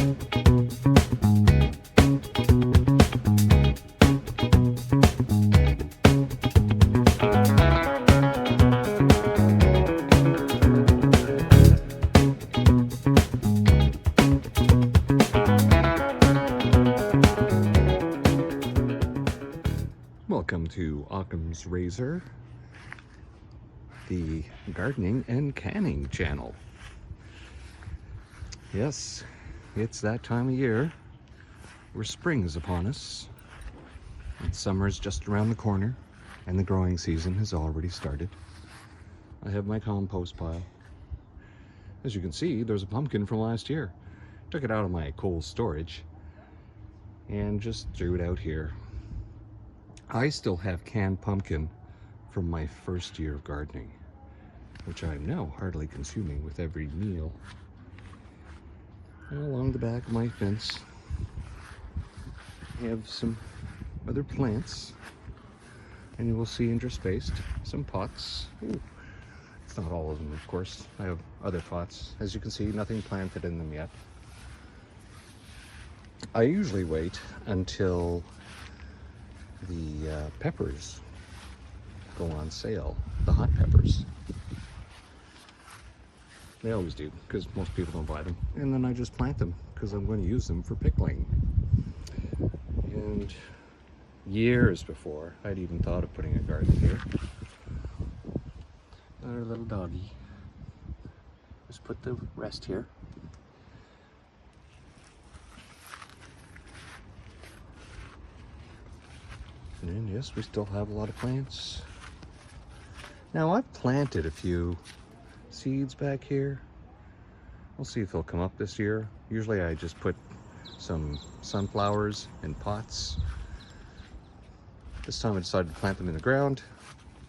Welcome to Occam's Razor, the gardening and canning channel. Yes, it's that time of year where spring is upon us, and summer is just around the corner, and the growing season has already started. I have my compost pile. As you can see, there's a pumpkin from last year. Took it out of my cold storage and just threw it out here. I still have canned pumpkin from my first year of gardening, which I am now hardly consuming with every meal. And along the back of my fence, I have some other plants, and you will see interspaced some pots. Ooh, it's not all of them, of course. I have other pots. As you can see, nothing planted in them yet. I usually wait until the peppers go on sale, the hot peppers. They always do, because most people don't buy them. And then I just plant them, because I'm going to use them for pickling. And years before I'd even thought of putting a garden here, our little doggy just put the rest here. And yes, we still have a lot of plants. Now I've planted a few seeds back here. We'll see if they'll come up this year. Usually I just put some sunflowers in pots. This time I decided to plant them in the ground.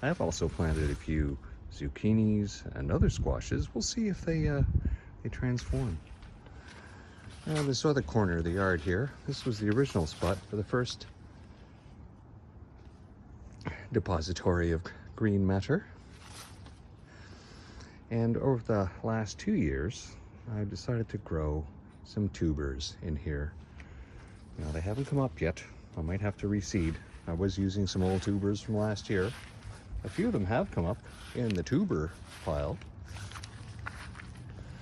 I have also planted a few zucchinis and other squashes. We'll see if they transform. Now this other corner of the yard here, this was the original spot for the first depository of green matter. And over the last 2 years, I decided to grow some tubers in here. Now they haven't come up yet. I might have to reseed. I was using some old tubers from last year. A few of them have come up in the tuber pile.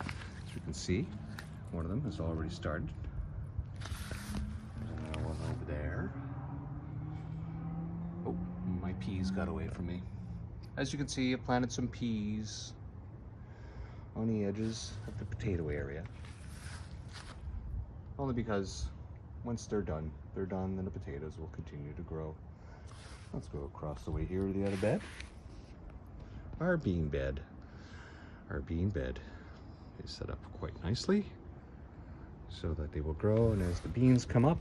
As you can see, one of them has already started. There's another one over there. Oh, my peas got away from me. As you can see, I planted some peas on the edges of the potato area. Only because once they're done, then the potatoes will continue to grow. Let's go across the way here to the other bed. Our bean bed. Our bean bed is set up quite nicely so that they will grow, and as the beans come up,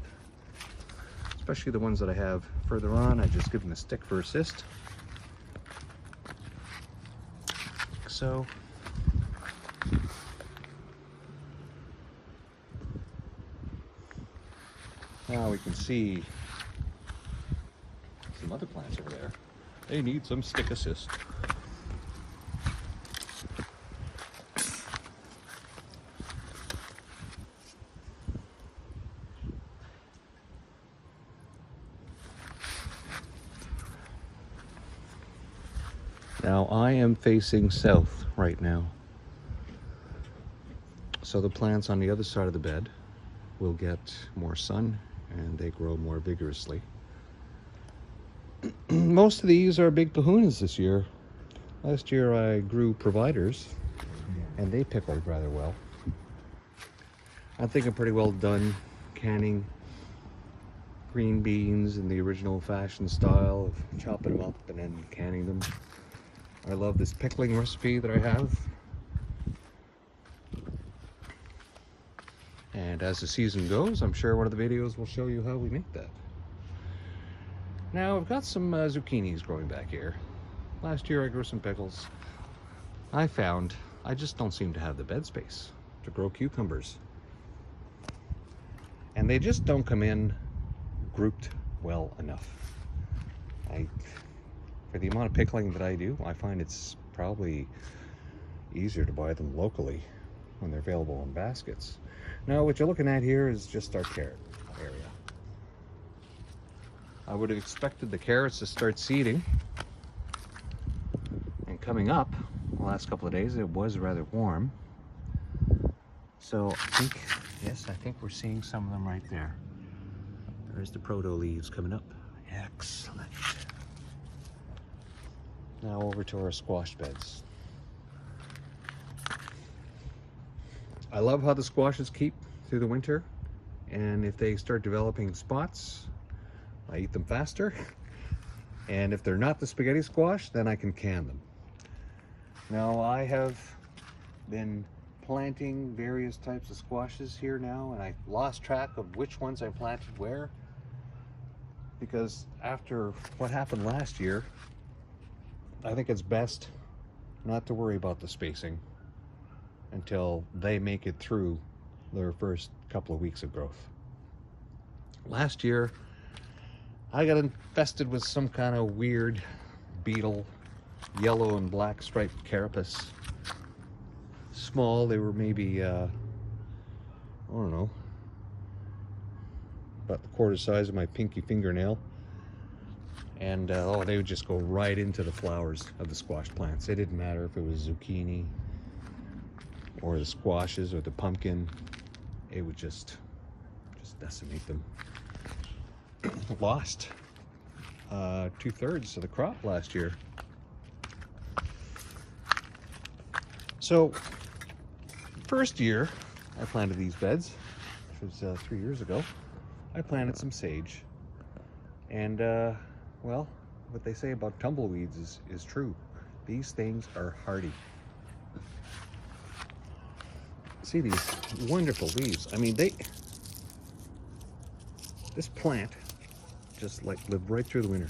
especially the ones that I have further on, I just give them a stick for assist. Like so. Now we can see some other plants over there. They need some stick assist. Now I am facing south right now, so the plants on the other side of the bed will get more sun and they grow more vigorously. Most of these are big kahunas this year. Last year I grew providers and they pickled rather well. I think I'm pretty well done canning green beans in the original fashioned style of chopping them up and then canning them. I love this pickling recipe that I have. And as the season goes, I'm sure one of the videos will show you how we make that. Now I've got some zucchinis growing back here. Last year I grew some pickles. I found I just don't seem to have the bed space to grow cucumbers. And they just don't come in grouped well enough. For the amount of pickling that I do, I find it's probably easier to buy them locally when they're available in baskets. Now what you're looking at here is just our carrot area. I would have expected the carrots to start seeding. And coming up, the last couple of days, it was rather warm. So I think we're seeing some of them right there. There's the proto leaves coming up. Excellent. Now over to our squash beds. I love how the squashes keep through the winter, and if they start developing spots, I eat them faster. And if they're not the spaghetti squash, then I can can them. Now I have been planting various types of squashes here now, and I lost track of which ones I planted where, because after what happened last year, I think it's best not to worry about the spacing until they make it through their first couple of weeks of growth. Last year, I got infested with some kind of weird beetle, yellow and black striped carapace. Small, they were maybe, I don't know, about the quarter size of my pinky fingernail. And they would just go right into the flowers of the squash plants. It didn't matter if it was zucchini or the squashes or the pumpkin. It would just decimate them. Lost 2/3 of the crop last year. So first year I planted these beds, which was 3 years ago, I planted some sage. And well, what they say about tumbleweeds is true. These things are hardy. See these wonderful leaves. I mean, this plant just like lived right through the winter.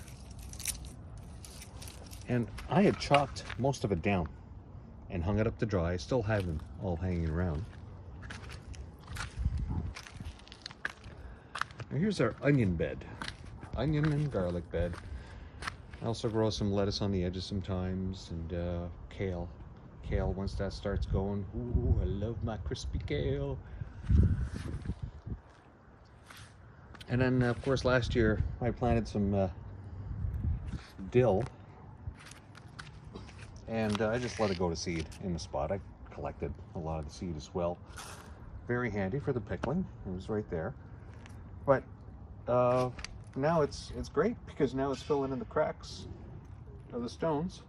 And I had chopped most of it down and hung it up to dry. I still have them all hanging around. Now here's our onion bed. Onion and garlic bed. I also grow some lettuce on the edges sometimes, and kale. Kale, once that starts going, ooh, I love my crispy kale. And then, of course, last year I planted some dill, and I just let it go to seed in the spot. I collected a lot of the seed as well. Very handy for the pickling. It was right there. But now it's great because now it's filling in the cracks of the stones,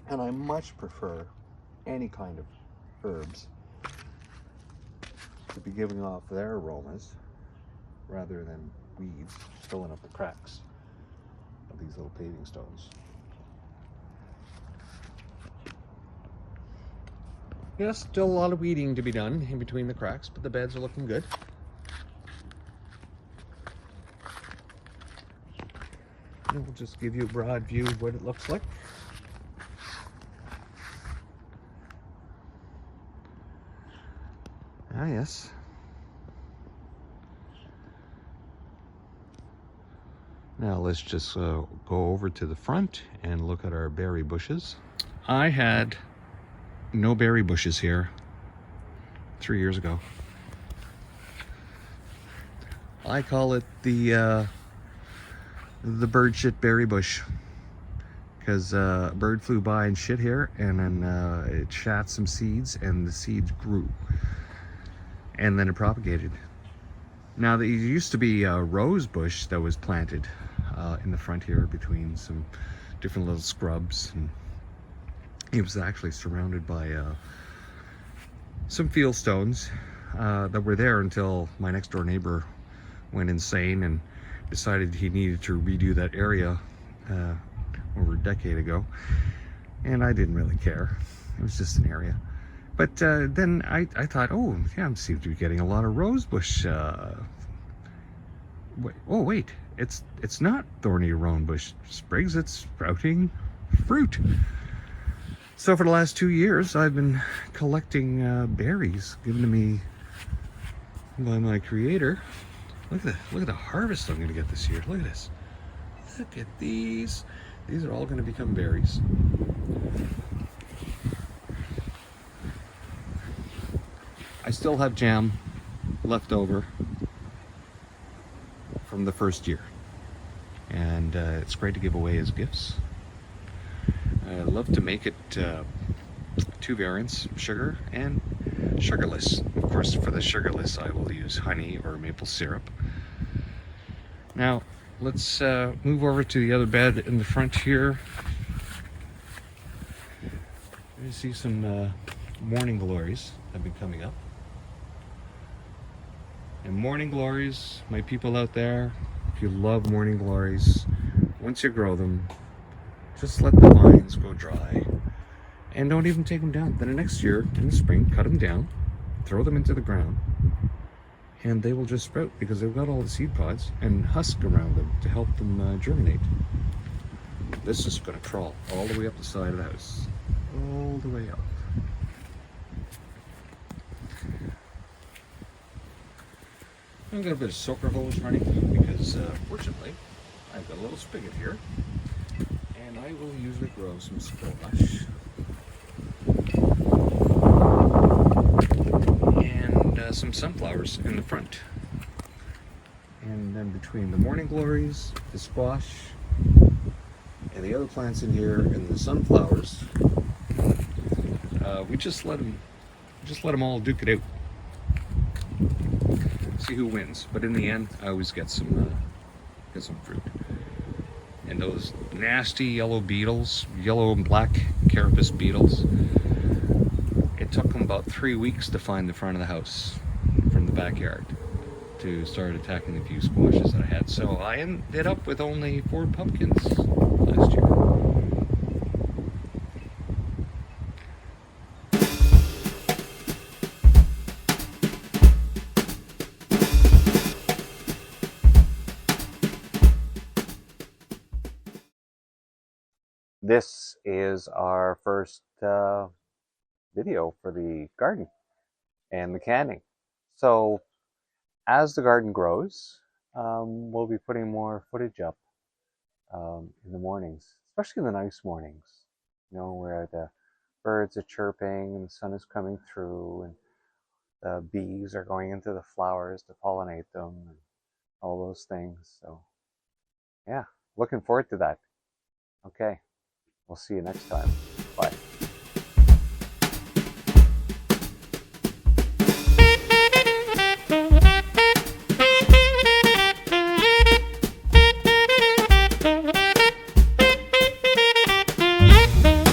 and I much prefer any kind of herbs to be giving off their aromas rather than weeds filling up the cracks of these little paving stones. Yes, still a lot of weeding to be done in between the cracks, but the beds are looking good. And we'll just give you a broad view of what it looks like. Ah, yes. Now let's just go over to the front and look at our berry bushes. I had no berry bushes here 3 years ago. I call it the bird shit berry bush, because a bird flew by and shit here, and then it shat some seeds, and the seeds grew, and then it propagated. Now, there used to be a rose bush that was planted in the front here between some different little scrubs, and it was actually surrounded by some field stones that were there until my next door neighbor went insane and decided he needed to redo that area over a decade ago, and I didn't really care. It was just an area. But then I thought, oh yeah, I seem to be getting a lot of rosebush. Wait, it's not thorny rosebush sprigs, it's sprouting fruit. So for the last 2 years, I've been collecting berries given to me by my creator. Look at the harvest I'm going to get this year. Look at this. Look at these. These are all going to become berries. I still have jam left over from the first year. And it's great to give away as gifts. I love to make it two variants, sugar and sugarless. Of course, for the sugarless, I will use honey or maple syrup. Now, let's move over to the other bed in the front here. You see some morning glories have been coming up. And morning glories, my people out there, if you love morning glories, once you grow them, just let the vines go dry and don't even take them down. Then the next year in the spring, cut them down, throw them into the ground, and they will just sprout because they've got all the seed pods and husk around them to help them germinate. This is going to crawl all the way up the side of the house, all the way up. I've got a bit of soaker hose running because fortunately I've got a little spigot here, and I will usually grow some squash and some sunflowers in the front. And then between the morning glories, the squash, and the other plants in here, and the sunflowers, we just let them all duke it out. See who wins, but in the end, I always get some fruit. And those nasty yellow beetles, yellow and black carapace beetles, it took them about 3 weeks to find the front of the house from the backyard to start attacking the few squashes that I had. So I ended up with only 4 pumpkins last year. This is our first video for the garden and the canning. So as the garden grows, we'll be putting more footage up in the mornings, especially in the nice mornings, you know, where the birds are chirping and the sun is coming through and the bees are going into the flowers to pollinate them and all those things. So yeah, looking forward to that. Okay. We'll see you next time.